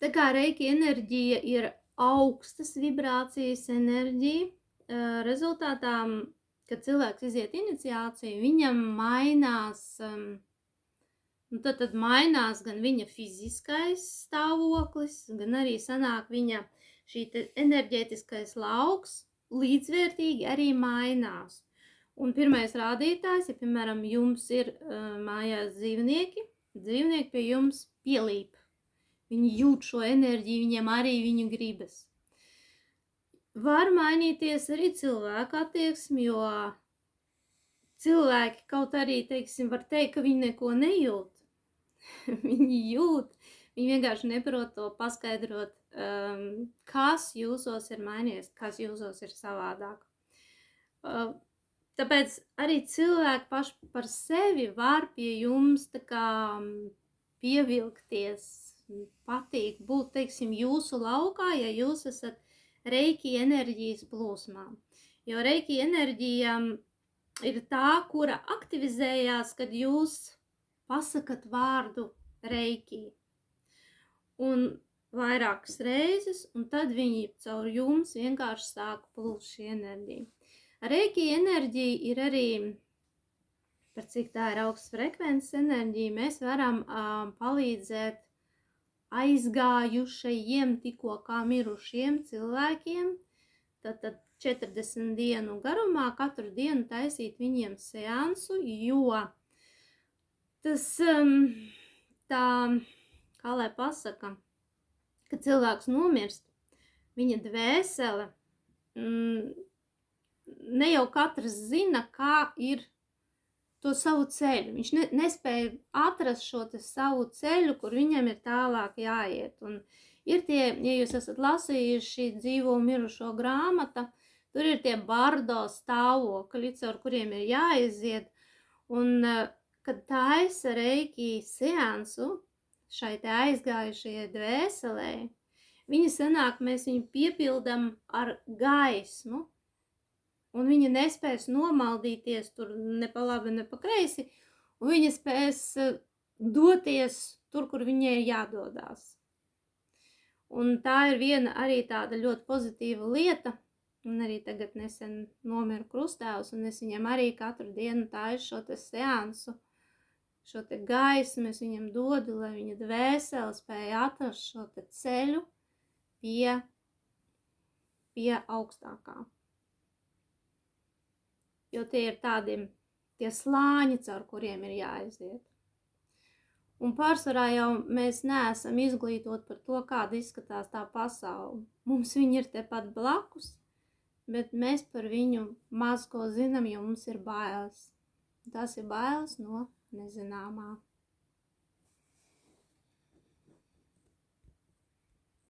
Tā kā reiki enerģija ir augstas vibrācijas enerģija, rezultātā, kad cilvēks iziet iniciāciju, viņam mainās, tad mainās gan viņa fiziskais stāvoklis, gan arī sanāk viņa šī enerģētiskais lauks līdzvērtīgi arī mainās. Un pirmais rādītājs, ja, piemēram, jums ir mājās dzīvnieki pie jums pielīp. Viņi jūt šo enerģiju, viņiem arī viņu gribas. Var mainīties arī cilvēku attieksmi, jo cilvēki kaut arī, teiksim, var teikt, ka viņi neko nejūt. Viņi jūt, viņi vienkārši neprot to paskaidrot, kas jūsos ir mainījies, kas jūsos ir savādāk. Tāpēc arī cilvēki paši par sevi var pie jums tā kā pievilkties, patīk būt, teiksim, jūsu laukā, ja jūs esat reiki enerģijas plūsmā. Jo reiki enerģija ir tā, kura aktivizējās, kad jūs pasakat vārdu reiki. Un vairākas reizes, un tad viņi caur jums vienkārši sāk plūst šī enerģija. Reiki enerģija ir arī, par cik tā ir augsts frekvences enerģija, mēs varam palīdzēt aizgājušajiem, tikko kā mirušiem cilvēkiem, tad 40 dienu garumā katru dienu taisīt viņiem seansu, jo tas tā, kā lai pasaka, kad cilvēks nomirst, viņa dvēsele, ne jau katrs zina, kā ir to savu ceļu. Viņš nespēja atrast šo savu ceļu, kur viņam ir tālāk jāiet. Un ir tie, ja jūs esat lasījuši dzīvo mirušo grāmata, tur ir tie bardo stāvokļi, caur kuriem ir jāiziet. Un kad taisa reiki seansu šai te aizgājušajai dvēselē, viņa sanāk, mēs viņu piepildam ar gaismu, un viņa nespēs nomaldīties tur ne pa labi, ne pa kreisi, un viņa spēs doties tur, kur viņai ir jādodās. Un tā ir viena arī tāda ļoti pozitīva lieta, un arī tagad nesen nomira krustēvs, un es viņam arī katru dienu taisu šo te seansu, šo te gaismu es viņam dodu, lai viņa dvēsele spēja atrast šo te ceļu pie augstākā. Jo tie ir tie slāņi, caur kuriem ir jāaiziet. Un pārsvarā jau mēs neesam izglītoti par to, kāda izskatās tā pasaule. Mums viņi ir tepat blakus, bet mēs par viņu maz ko zinām, jo mums ir bailes. Tas ir bailes no nezināmā.